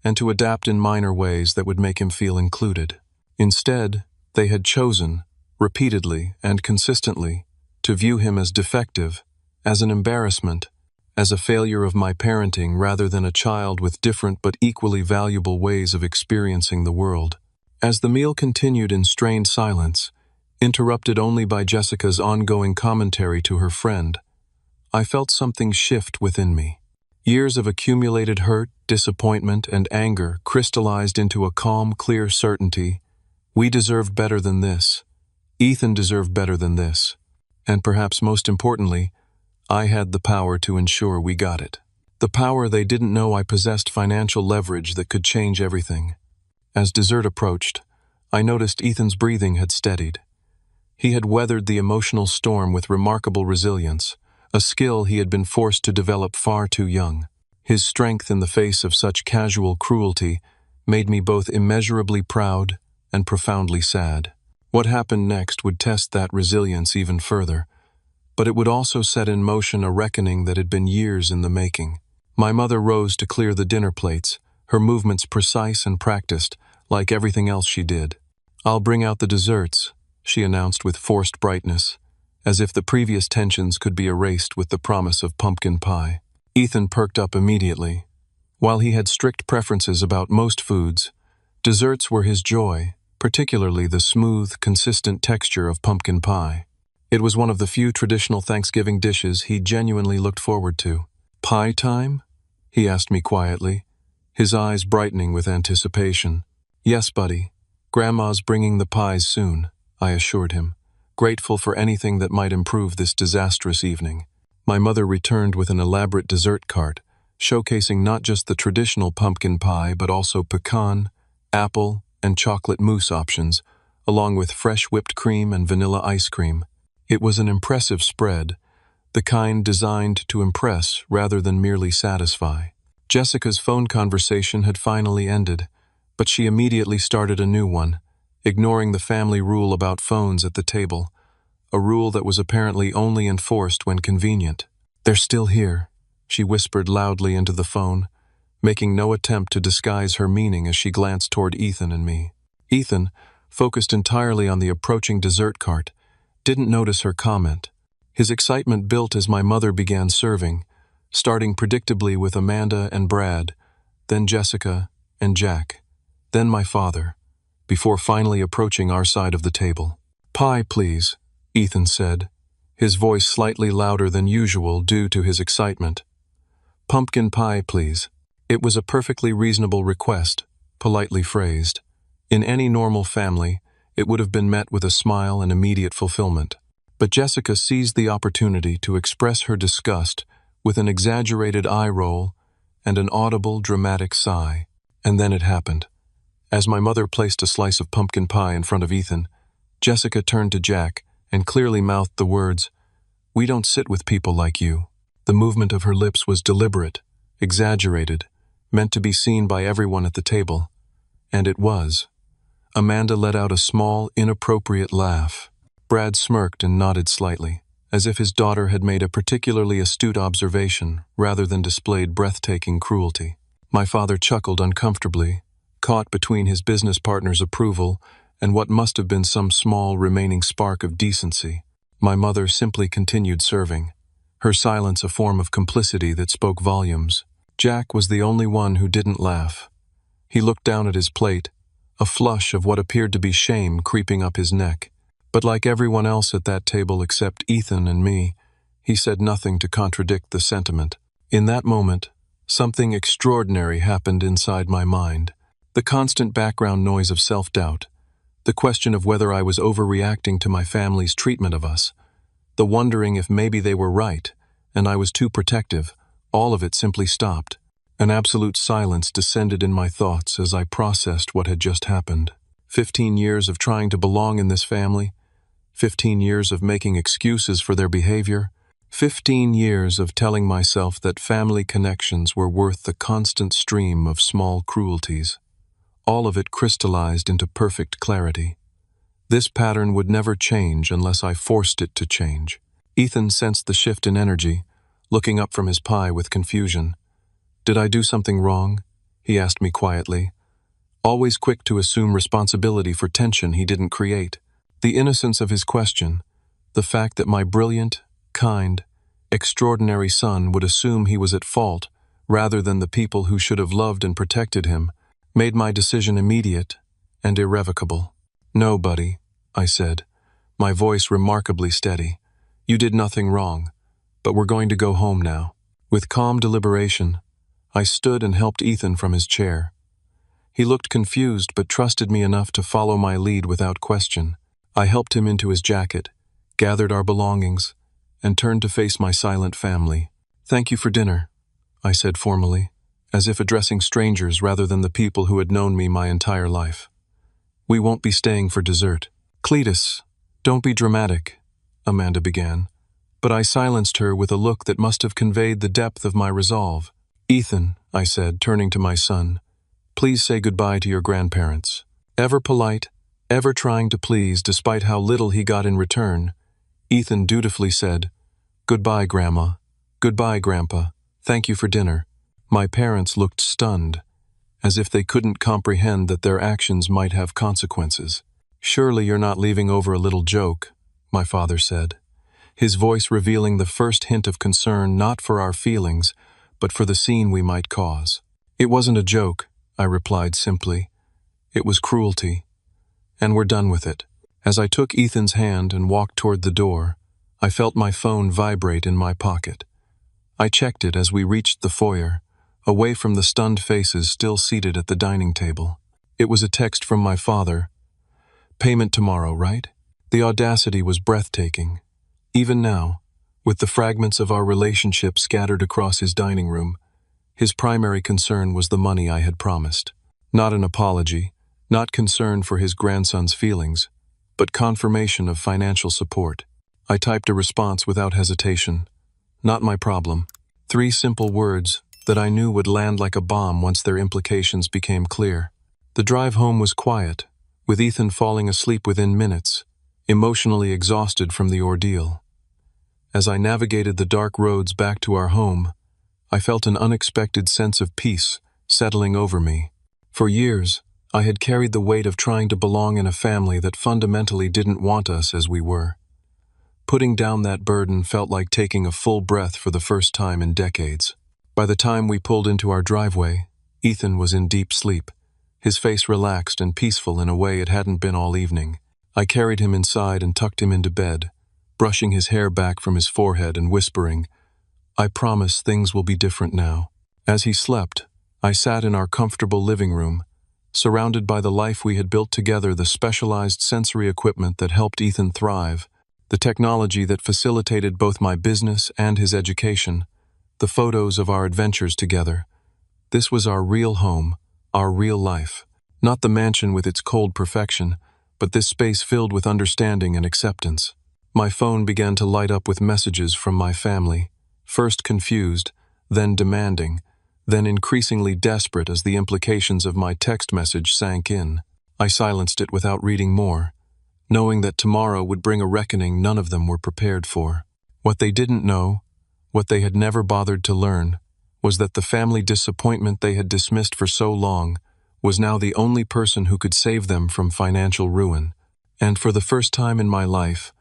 and to adapt in minor ways that would make him feel included. Instead, they had chosen, repeatedly and consistently, to view him as defective, as an embarrassment, as a failure of my parenting rather than a child with different but equally valuable ways of experiencing the world. As the meal continued in strained silence, interrupted only by Jessica's ongoing commentary to her friend, I felt something shift within me. Years of accumulated hurt, disappointment, and anger crystallized into a calm, clear certainty. We deserved better than this. Ethan deserved better than this. And perhaps most importantly, I had the power to ensure we got it. The power they didn't know I possessed financial leverage that could change everything. As dessert approached, I noticed Ethan's breathing had steadied. He had weathered the emotional storm with remarkable resilience, a skill he had been forced to develop far too young. His strength in the face of such casual cruelty made me both immeasurably proud and profoundly sad. What happened next would test that resilience even further, but it would also set in motion a reckoning that had been years in the making. My mother rose to clear the dinner plates, her movements precise and practiced, like everything else she did. "I'll bring out the desserts," she announced with forced brightness, as if the previous tensions could be erased with the promise of pumpkin pie. Ethan perked up immediately. While he had strict preferences about most foods, desserts were his joy, particularly the smooth, consistent texture of pumpkin pie. It was one of the few traditional Thanksgiving dishes he genuinely looked forward to. "Pie time?" he asked me quietly, his eyes brightening with anticipation. "Yes, buddy. Grandma's bringing the pies soon," I assured him, grateful for anything that might improve this disastrous evening. My mother returned with an elaborate dessert cart, showcasing not just the traditional pumpkin pie but also pecan, apple, and chocolate mousse options, along with fresh whipped cream and vanilla ice cream. It was an impressive spread, the kind designed to impress rather than merely satisfy. Jessica's phone conversation had finally ended, but she immediately started a new one, ignoring the family rule about phones at the table, a rule that was apparently only enforced when convenient. "They're still here," she whispered loudly into the phone, making no attempt to disguise her meaning as she glanced toward Ethan and me. Ethan, focused entirely on the approaching dessert cart, didn't notice her comment. His excitement built as my mother began serving, starting predictably with Amanda and Brad, then Jessica and Jack, then my father, before finally approaching our side of the table. "Pie, please," Ethan said, his voice slightly louder than usual due to his excitement. "Pumpkin pie, please." It was a perfectly reasonable request, politely phrased. In any normal family, it would have been met with a smile and immediate fulfillment. But Jessica seized the opportunity to express her disgust with an exaggerated eye roll and an audible, dramatic sigh. And then it happened. As my mother placed a slice of pumpkin pie in front of Ethan, Jessica turned to Jack and clearly mouthed the words, "We don't sit with people like you." The movement of her lips was deliberate, exaggerated, meant to be seen by everyone at the table. And it was. Amanda let out a small, inappropriate laugh. Brad smirked and nodded slightly, as if his daughter had made a particularly astute observation rather than displayed breathtaking cruelty. My father chuckled uncomfortably, caught between his business partner's approval and what must have been some small remaining spark of decency. My mother simply continued serving, her silence a form of complicity that spoke volumes. Jack was the only one who didn't laugh. He looked down at his plate, a flush of what appeared to be shame creeping up his neck. But like everyone else at that table except Ethan and me, he said nothing to contradict the sentiment. In that moment, something extraordinary happened inside my mind. The constant background noise of self-doubt, the question of whether I was overreacting to my family's treatment of us, the wondering if maybe they were right and I was too protective, all of it simply stopped. An absolute silence descended in my thoughts as I processed what had just happened. 15 years of trying to belong in this family, 15 years of making excuses for their behavior, 15 years of telling myself that family connections were worth the constant stream of small cruelties. All of it crystallized into perfect clarity. This pattern would never change unless I forced it to change. Ethan sensed the shift in energy, looking up from his pie with confusion. "Did I do something wrong?" he asked me quietly, always quick to assume responsibility for tension he didn't create. The innocence of his question, the fact that my brilliant, kind, extraordinary son would assume he was at fault rather than the people who should have loved and protected him, made my decision immediate and irrevocable. "No, buddy," I said, my voice remarkably steady. "You did nothing wrong, but we're going to go home now." With calm deliberation, I stood and helped Ethan from his chair. He looked confused but trusted me enough to follow my lead without question. I helped him into his jacket, gathered our belongings, and turned to face my silent family. "Thank you for dinner," I said formally, as if addressing strangers rather than the people who had known me my entire life. "We won't be staying for dessert." "Cletus, don't be dramatic," Amanda began, but I silenced her with a look that must have conveyed the depth of my resolve. "Ethan," I said, turning to my son, "please say goodbye to your grandparents." Ever polite, ever trying to please despite how little he got in return, Ethan dutifully said, "Goodbye, Grandma. Goodbye, Grandpa. Thank you for dinner." My parents looked stunned, as if they couldn't comprehend that their actions might have consequences. "Surely you're not leaving over a little joke," my father said, his voice revealing the first hint of concern not for our feelings, but for the scene we might cause. "It wasn't a joke," I replied simply. "It was cruelty. And we're done with it." As I took Ethan's hand and walked toward the door, I felt my phone vibrate in my pocket. I checked it as we reached the foyer, away from the stunned faces still seated at the dining table. It was a text from my father. "Payment tomorrow, right?" The audacity was breathtaking. Even now, with the fragments of our relationship scattered across his dining room, his primary concern was the money I had promised. Not an apology, not concern for his grandson's feelings, but confirmation of financial support. I typed a response without hesitation. "Not my problem." 3 simple words that I knew would land like a bomb once their implications became clear. The drive home was quiet, with Ethan falling asleep within minutes, emotionally exhausted from the ordeal. As I navigated the dark roads back to our home, I felt an unexpected sense of peace settling over me. For years, I had carried the weight of trying to belong in a family that fundamentally didn't want us as we were. Putting down that burden felt like taking a full breath for the first time in decades. By the time we pulled into our driveway, Ethan was in deep sleep, his face relaxed and peaceful in a way it hadn't been all evening. I carried him inside and tucked him into bed, brushing his hair back from his forehead and whispering, "I promise things will be different now." As he slept, I sat in our comfortable living room, surrounded by the life we had built together, the specialized sensory equipment that helped Ethan thrive, the technology that facilitated both my business and his education, the photos of our adventures together. This was our real home, our real life. Not the mansion with its cold perfection, but this space filled with understanding and acceptance. My phone began to light up with messages from my family, first confused, then demanding, then increasingly desperate as the implications of my text message sank in. I silenced it without reading more, knowing that tomorrow would bring a reckoning none of them were prepared for. What they didn't know, what they had never bothered to learn, was that the family disappointment they had dismissed for so long was now the only person who could save them from financial ruin. And for the first time in my life,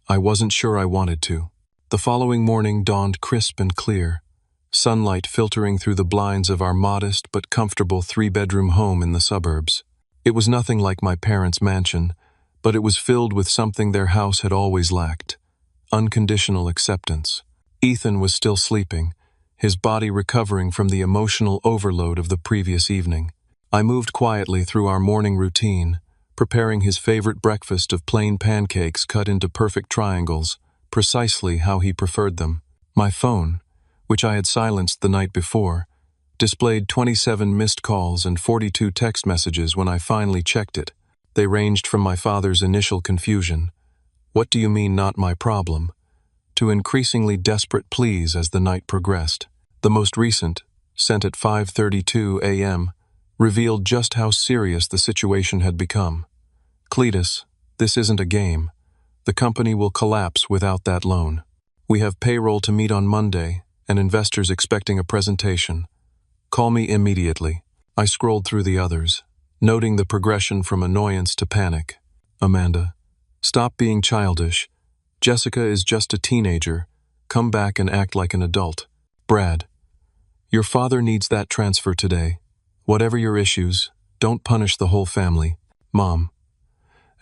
I wasn't sure I wanted to. The following morning dawned crisp and clear, sunlight filtering through the blinds of our modest but comfortable three-bedroom home in the suburbs. It was nothing like my parents' mansion, but it was filled with something their house had always lacked: unconditional acceptance. Ethan was still sleeping, his body recovering from the emotional overload of the previous evening. I moved quietly through our morning routine, preparing his favorite breakfast of plain pancakes cut into perfect triangles, precisely how he preferred them. My phone, which I had silenced the night before, displayed 27 missed calls and 42 text messages when I finally checked it. They ranged from my father's initial confusion, "What do you mean not my problem?" to increasingly desperate pleas as the night progressed. The most recent, sent at 5:32 a.m., revealed just how serious the situation had become. "Cletus, this isn't a game. The company will collapse without that loan. We have payroll to meet on Monday and investors expecting a presentation. Call me immediately." I scrolled through the others, noting the progression from annoyance to panic. "Amanda, stop being childish. Jessica is just a teenager. Come back and act like an adult." "Brad, your father needs that transfer today. Whatever your issues, don't punish the whole family." "Mom,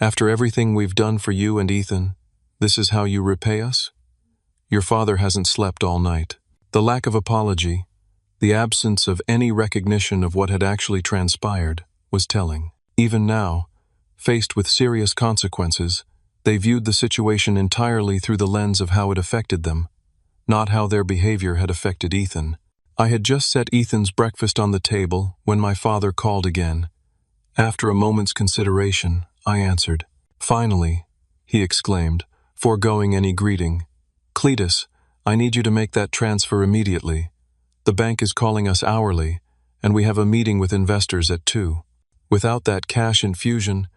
after everything we've done for you and Ethan, this is how you repay us? Your father hasn't slept all night." The lack of apology, the absence of any recognition of what had actually transpired, was telling. Even now, faced with serious consequences, they viewed the situation entirely through the lens of how it affected them, not how their behavior had affected Ethan. I had just set Ethan's breakfast on the table when my father called again. After a moment's consideration, I answered. "Finally," he exclaimed, foregoing any greeting. "Cletus, I need you to make that transfer immediately. The bank is calling us hourly, and we have a meeting with investors at 2. Without that cash infusion,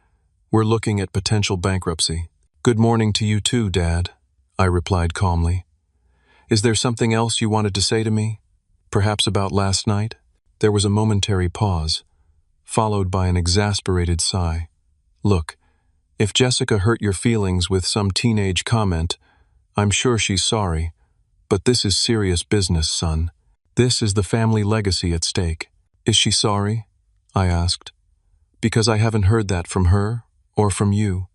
we're looking at potential bankruptcy." "Good morning to you too, Dad," I replied calmly. "Is there something else you wanted to say to me? Perhaps about last night?" There was a momentary pause, followed by an exasperated sigh. "Look, if Jessica hurt your feelings with some teenage comment, I'm sure she's sorry, but this is serious business, son. This is the family legacy at stake." "Is she sorry?" I asked. "Because I haven't heard that from her, or from you,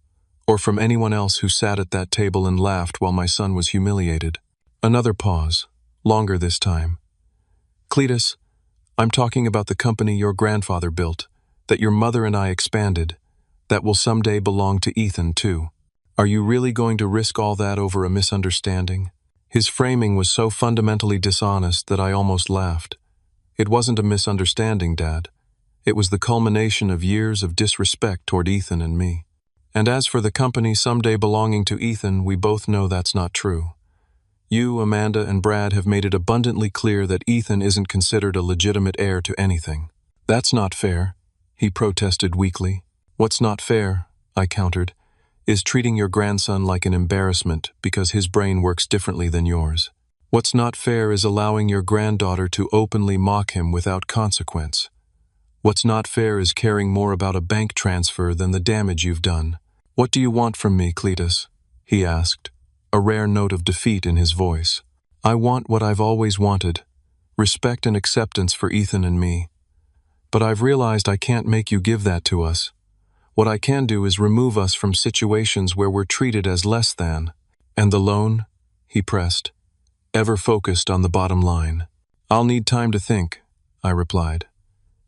or from anyone else who sat at that table and laughed while my son was humiliated." Another pause, longer this time. "Cletus, I'm talking about the company your grandfather built, that your mother and I expanded, that will someday belong to Ethan too. Are you really going to risk all that over a misunderstanding?" His framing was so fundamentally dishonest that I almost laughed. "It wasn't a misunderstanding, Dad. It was the culmination of years of disrespect toward Ethan and me. And as for the company someday belonging to Ethan, we both know that's not true. You, Amanda, and Brad have made it abundantly clear that Ethan isn't considered a legitimate heir to anything." "That's not fair," he protested weakly. "What's not fair," I countered, "is treating your grandson like an embarrassment because his brain works differently than yours. What's not fair is allowing your granddaughter to openly mock him without consequence. What's not fair is caring more about a bank transfer than the damage you've done." "What do you want from me, Cletus?" he asked, a rare note of defeat in his voice. "I want what I've always wanted, respect and acceptance for Ethan and me. But I've realized I can't make you give that to us. What I can do is remove us from situations where we're treated as less than." "And the loan?" he pressed, ever focused on the bottom line. "I'll need time to think," I replied.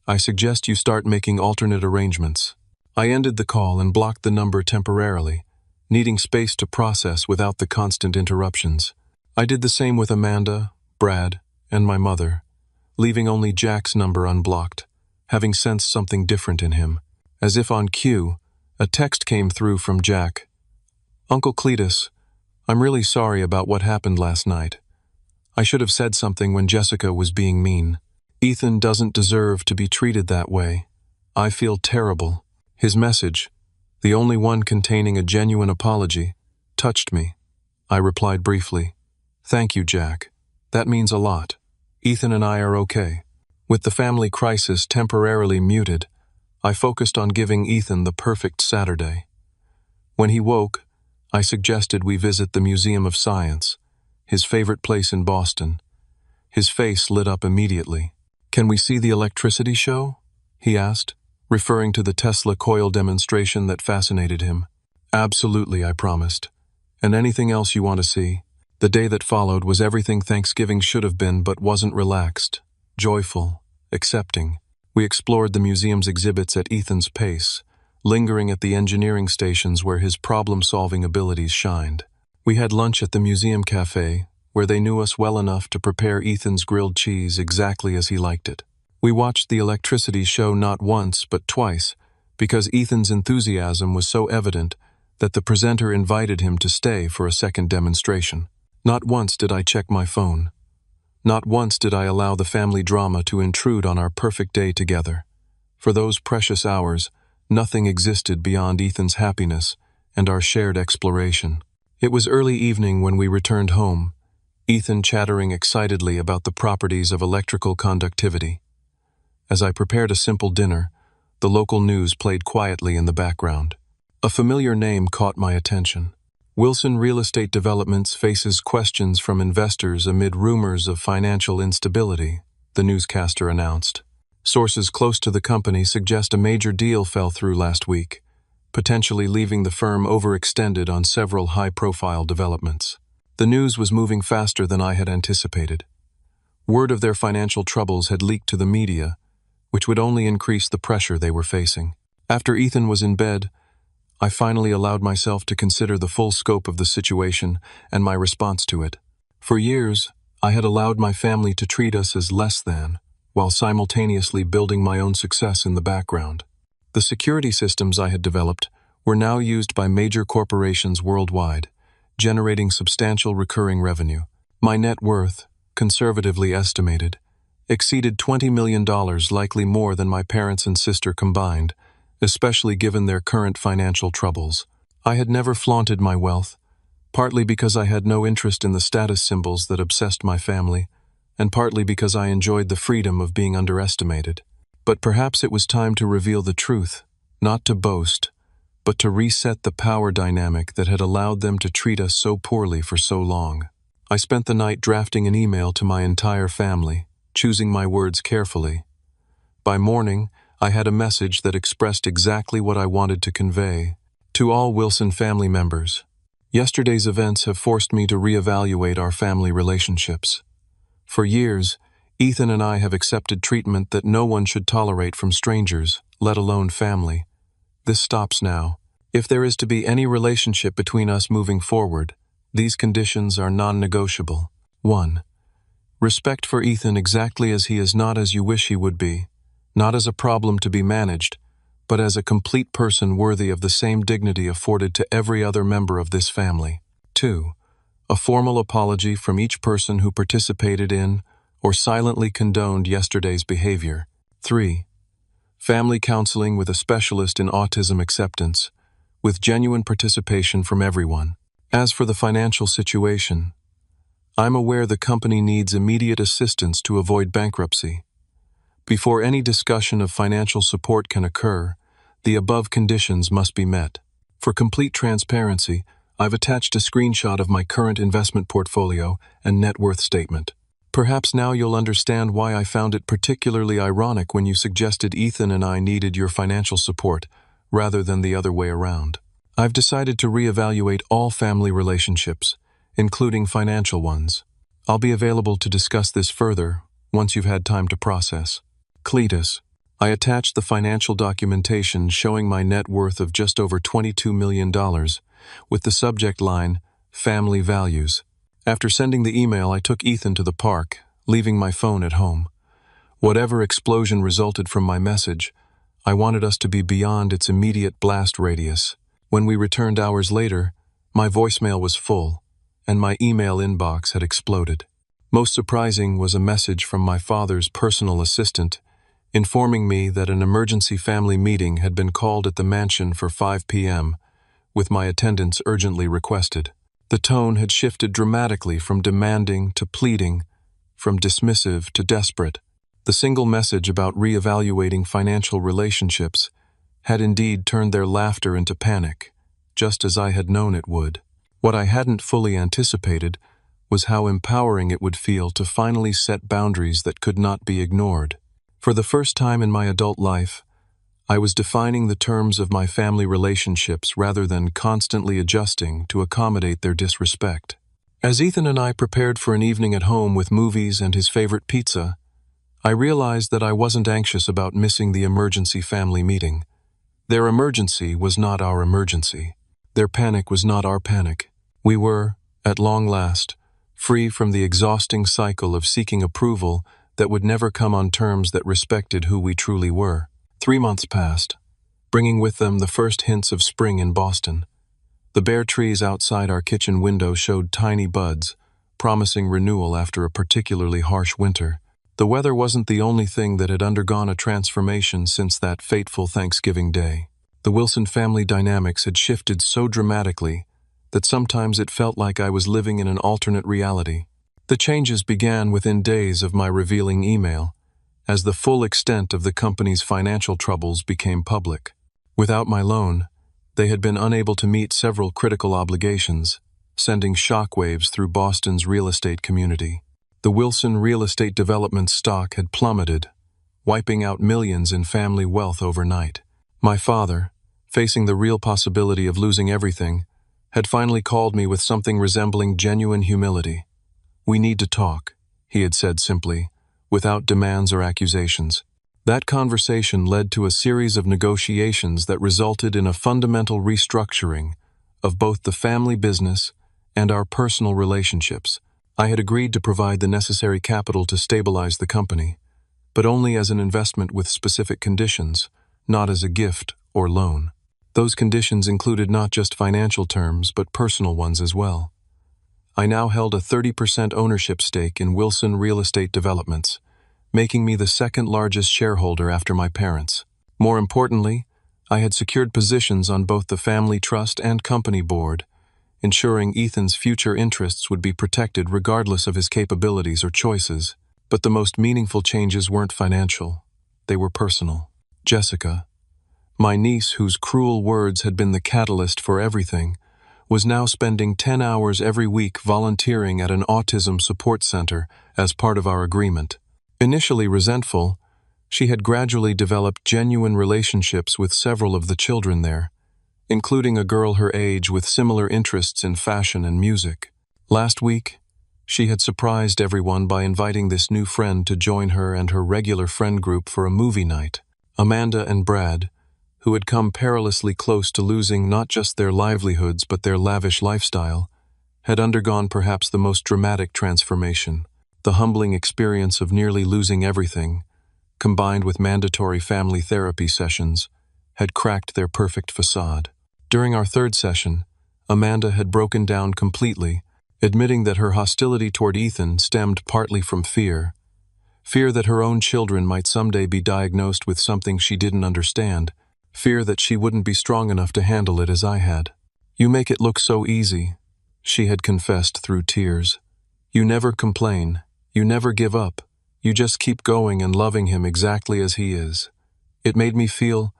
"I suggest you start making alternate arrangements." I ended the call and blocked the number temporarily, needing space to process without the constant interruptions. I did the same with Amanda, Brad, and my mother, leaving only Jack's number unblocked, having sensed something different in him. As if on cue, a text came through from Jack. "Uncle Cletus, I'm really sorry about what happened last night. I should have said something when Jessica was being mean. Ethan doesn't deserve to be treated that way. I feel terrible." His message, the only one containing a genuine apology, touched me. I replied briefly, "Thank you, Jack. That means a lot. Ethan and I are okay." With the family crisis temporarily muted, I focused on giving Ethan the perfect Saturday. When he woke, I suggested we visit the Museum of Science, his favorite place in Boston. His face lit up immediately. "Can we see the electricity show?" he asked, referring to the Tesla coil demonstration that fascinated him. "Absolutely," I promised. "And anything else you want to see?" The day that followed was everything Thanksgiving should have been, but wasn't. Relaxed, joyful, accepting. We explored the museum's exhibits at Ethan's pace, lingering at the engineering stations where his problem-solving abilities shined. We had lunch at the museum cafe, where they knew us well enough to prepare Ethan's grilled cheese exactly as he liked it. We watched the electricity show not once but twice, because Ethan's enthusiasm was so evident that the presenter invited him to stay for a second demonstration. Not once did I check my phone. Not once did I allow the family drama to intrude on our perfect day together. For those precious hours, nothing existed beyond Ethan's happiness and our shared exploration. It was early evening when we returned home, Ethan chattering excitedly about the properties of electrical conductivity. As I prepared a simple dinner, the local news played quietly in the background. A familiar name caught my attention. Wilson Real Estate Developments faces questions from investors amid rumors of financial instability, the newscaster announced. Sources close to the company suggest a major deal fell through last week, potentially leaving the firm overextended on several high-profile developments. The news was moving faster than I had anticipated. Word of their financial troubles had leaked to the media, which would only increase the pressure they were facing. After Ethan was in bed, I finally allowed myself to consider the full scope of the situation and my response to it. For years, I had allowed my family to treat us as less than, while simultaneously building my own success in the background. The security systems I had developed were now used by major corporations worldwide, generating substantial recurring revenue. My net worth, conservatively estimated, exceeded $20 million, likely more than my parents and sister combined, especially given their current financial troubles. I had never flaunted my wealth, partly because I had no interest in the status symbols that obsessed my family, and partly because I enjoyed the freedom of being underestimated. But perhaps it was time to reveal the truth, not to boast, but to reset the power dynamic that had allowed them to treat us so poorly for so long. I spent the night drafting an email to my entire family, choosing my words carefully. By morning, I had a message that expressed exactly what I wanted to convey. To all Wilson family members, yesterday's events have forced me to reevaluate our family relationships. For years, Ethan and I have accepted treatment that no one should tolerate from strangers, let alone family. This stops now. If there is to be any relationship between us moving forward, these conditions are non-negotiable. 1. Respect for Ethan exactly as he is, not as you wish he would be. Not as a problem to be managed, but as a complete person worthy of the same dignity afforded to every other member of this family. 2. A formal apology from each person who participated in or silently condoned yesterday's behavior. 3. Family counseling with a specialist in autism acceptance, with genuine participation from everyone. As for the financial situation, I'm aware the company needs immediate assistance to avoid bankruptcy. Before any discussion of financial support can occur, the above conditions must be met. For complete transparency, I've attached a screenshot of my current investment portfolio and net worth statement. Perhaps now you'll understand why I found it particularly ironic when you suggested Ethan and I needed your financial support, rather than the other way around. I've decided to reevaluate all family relationships, including financial ones. I'll be available to discuss this further once you've had time to process. Cletus. I attached the financial documentation showing my net worth of just over $22 million, with the subject line, Family Values. After sending the email, I took Ethan to the park, leaving my phone at home. Whatever explosion resulted from my message, I wanted us to be beyond its immediate blast radius. When we returned hours later, my voicemail was full, and my email inbox had exploded. Most surprising was a message from my father's personal assistant, informing me that an emergency family meeting had been called at the mansion for 5 p.m., with my attendance urgently requested. The tone had shifted dramatically from demanding to pleading, from dismissive to desperate. The single message about reevaluating financial relationships had indeed turned their laughter into panic, just as I had known it would. What I hadn't fully anticipated was how empowering it would feel to finally set boundaries that could not be ignored. For the first time in my adult life, I was defining the terms of my family relationships rather than constantly adjusting to accommodate their disrespect. As Ethan and I prepared for an evening at home with movies and his favorite pizza, I realized that I wasn't anxious about missing the emergency family meeting. Their emergency was not our emergency. Their panic was not our panic. We were, at long last, free from the exhausting cycle of seeking approval that would never come on terms that respected who we truly were. 3 months passed, bringing with them the first hints of spring in Boston. The bare trees outside our kitchen window showed tiny buds, promising renewal after a particularly harsh winter. The weather wasn't the only thing that had undergone a transformation since that fateful Thanksgiving day. The Wilson family dynamics had shifted so dramatically that sometimes it felt like I was living in an alternate reality. The changes began within days of my revealing email, as the full extent of the company's financial troubles became public. Without my loan, they had been unable to meet several critical obligations, sending shockwaves through Boston's real estate community. The Wilson real estate development stock had plummeted, wiping out millions in family wealth overnight. My father, facing the real possibility of losing everything, had finally called me with something resembling genuine humility. "We need to talk," he had said simply, without demands or accusations. That conversation led to a series of negotiations that resulted in a fundamental restructuring of both the family business and our personal relationships. I had agreed to provide the necessary capital to stabilize the company, but only as an investment with specific conditions, not as a gift or loan. Those conditions included not just financial terms, but personal ones as well. I now held a 30% ownership stake in Wilson Real Estate Developments, making me the second largest shareholder after my parents. More importantly, I had secured positions on both the family trust and company board, ensuring Ethan's future interests would be protected regardless of his capabilities or choices. But the most meaningful changes weren't financial. They were personal. Jessica, my niece whose cruel words had been the catalyst for everything, was now spending 10 hours every week volunteering at an autism support center as part of our agreement. Initially resentful, she had gradually developed genuine relationships with several of the children there, including a girl her age with similar interests in fashion and music. Last week, she had surprised everyone by inviting this new friend to join her and her regular friend group for a movie night. Amanda and Brad, who had come perilously close to losing not just their livelihoods but their lavish lifestyle, had undergone perhaps the most dramatic transformation. The humbling experience of nearly losing everything, combined with mandatory family therapy sessions, had cracked their perfect facade. During our third session, Amanda had broken down completely, admitting that her hostility toward Ethan stemmed partly from fear that her own children might someday be diagnosed with something she didn't understand, fear that she wouldn't be strong enough to handle it as I had. "You make it look so easy," she had confessed through tears. "You never complain, you never give up, you just keep going and loving him exactly as he is." It made me feel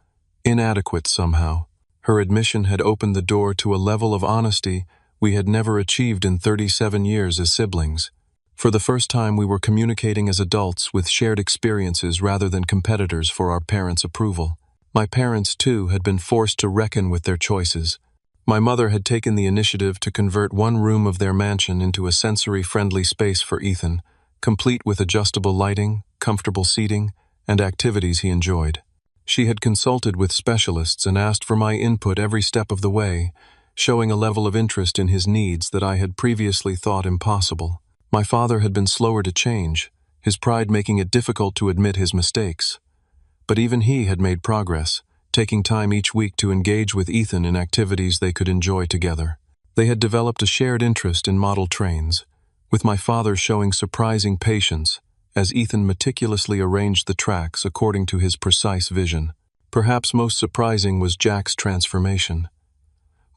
inadequate somehow. Her admission had opened the door to a level of honesty we had never achieved in 37 years as siblings. For the first time, we were communicating as adults with shared experiences rather than competitors for our parents' approval. My parents, too, had been forced to reckon with their choices. My mother had taken the initiative to convert one room of their mansion into a sensory-friendly space for Ethan, complete with adjustable lighting, comfortable seating, and activities he enjoyed. She had consulted with specialists and asked for my input every step of the way, showing a level of interest in his needs that I had previously thought impossible. My father had been slower to change, his pride making it difficult to admit his mistakes. But even he had made progress, taking time each week to engage with Ethan in activities they could enjoy together. They had developed a shared interest in model trains, with my father showing surprising patience as Ethan meticulously arranged the tracks according to his precise vision. Perhaps most surprising was Jack's transformation.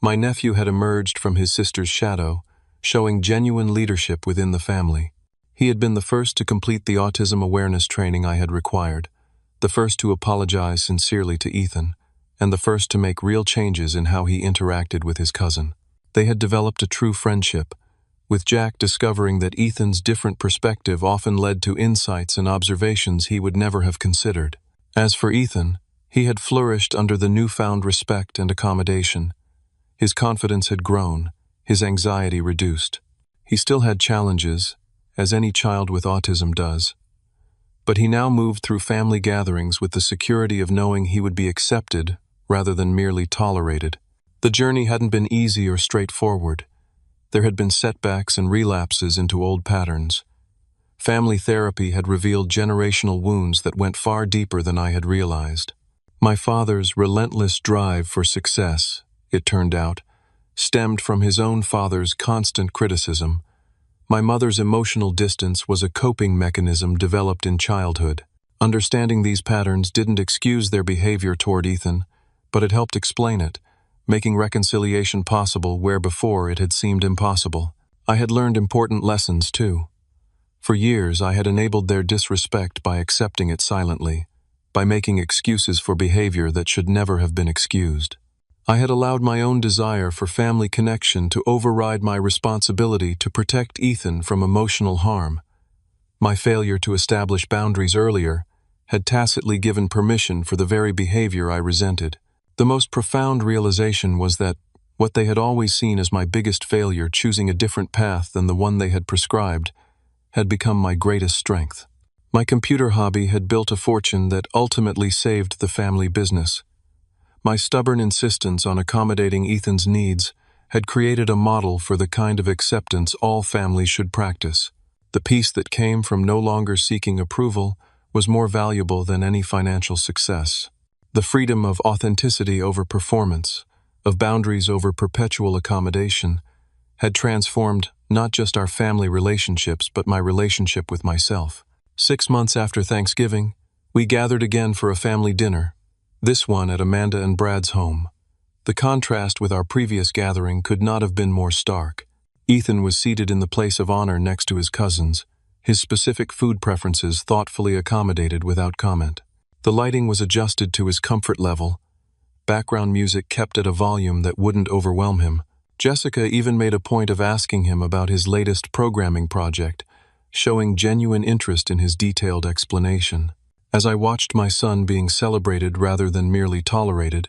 My nephew had emerged from his sister's shadow, showing genuine leadership within the family. He had been the first to complete the autism awareness training I had required, the first to apologize sincerely to Ethan, and the first to make real changes in how he interacted with his cousin. They had developed a true friendship, with Jack discovering that Ethan's different perspective often led to insights and observations he would never have considered. As for Ethan, he had flourished under the newfound respect and accommodation. His confidence had grown, his anxiety reduced. He still had challenges, as any child with autism does, but he now moved through family gatherings with the security of knowing he would be accepted rather than merely tolerated. The journey hadn't been easy or straightforward. There had been setbacks and relapses into old patterns. Family therapy had revealed generational wounds that went far deeper than I had realized. My father's relentless drive for success, it turned out, stemmed from his own father's constant criticism. My mother's emotional distance was a coping mechanism developed in childhood. Understanding these patterns didn't excuse their behavior toward Ethan, but it helped explain it, making reconciliation possible where before it had seemed impossible. I had learned important lessons, too. For years, I had enabled their disrespect by accepting it silently, by making excuses for behavior that should never have been excused. I had allowed my own desire for family connection to override my responsibility to protect Ethan from emotional harm. My failure to establish boundaries earlier had tacitly given permission for the very behavior I resented. The most profound realization was that what they had always seen as my biggest failure, choosing a different path than the one they had prescribed, had become my greatest strength. My computer hobby had built a fortune that ultimately saved the family business. My stubborn insistence on accommodating Ethan's needs had created a model for the kind of acceptance all families should practice. The peace that came from no longer seeking approval was more valuable than any financial success. The freedom of authenticity over performance, of boundaries over perpetual accommodation, had transformed not just our family relationships but my relationship with myself. 6 months after Thanksgiving, we gathered again for a family dinner, this one at Amanda and Brad's home. The contrast with our previous gathering could not have been more stark. Ethan was seated in the place of honor next to his cousins, his specific food preferences thoughtfully accommodated without comment. The lighting was adjusted to his comfort level, background music kept at a volume that wouldn't overwhelm him. Jessica even made a point of asking him about his latest programming project, showing genuine interest in his detailed explanation. As I watched my son being celebrated rather than merely tolerated,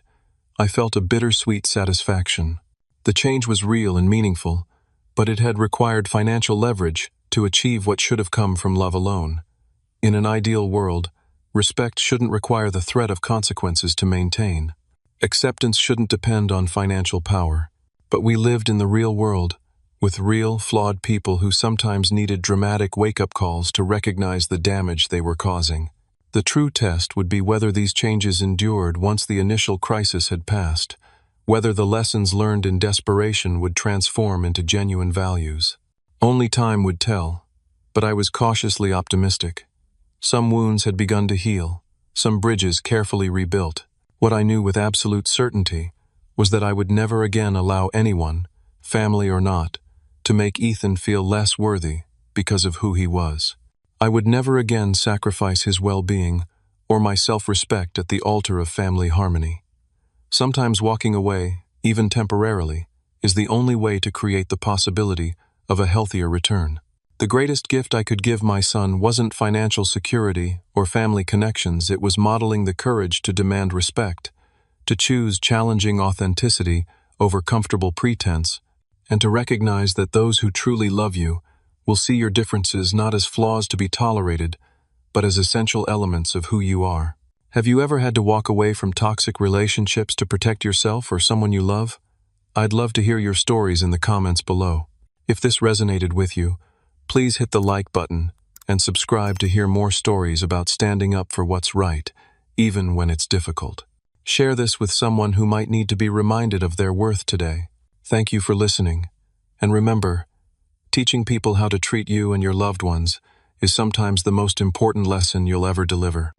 I felt a bittersweet satisfaction. The change was real and meaningful, but it had required financial leverage to achieve what should have come from love alone. In an ideal world, respect shouldn't require the threat of consequences to maintain. Acceptance shouldn't depend on financial power. But we lived in the real world, with real, flawed people who sometimes needed dramatic wake-up calls to recognize the damage they were causing. The true test would be whether these changes endured once the initial crisis had passed, whether the lessons learned in desperation would transform into genuine values. Only time would tell, but I was cautiously optimistic. Some wounds had begun to heal, some bridges carefully rebuilt. What I knew with absolute certainty was that I would never again allow anyone, family or not, to make Ethan feel less worthy because of who he was. I would never again sacrifice his well-being or my self-respect at the altar of family harmony. Sometimes walking away, even temporarily, is the only way to create the possibility of a healthier return. The greatest gift I could give my son wasn't financial security or family connections, it was modeling the courage to demand respect, to choose challenging authenticity over comfortable pretense, and to recognize that those who truly love you will see your differences not as flaws to be tolerated, but as essential elements of who you are. Have you ever had to walk away from toxic relationships to protect yourself or someone you love? I'd love to hear your stories in the comments below. If this resonated with you, please hit the like button and subscribe to hear more stories about standing up for what's right, even when it's difficult. Share this with someone who might need to be reminded of their worth today. Thank you for listening. And remember, teaching people how to treat you and your loved ones is sometimes the most important lesson you'll ever deliver.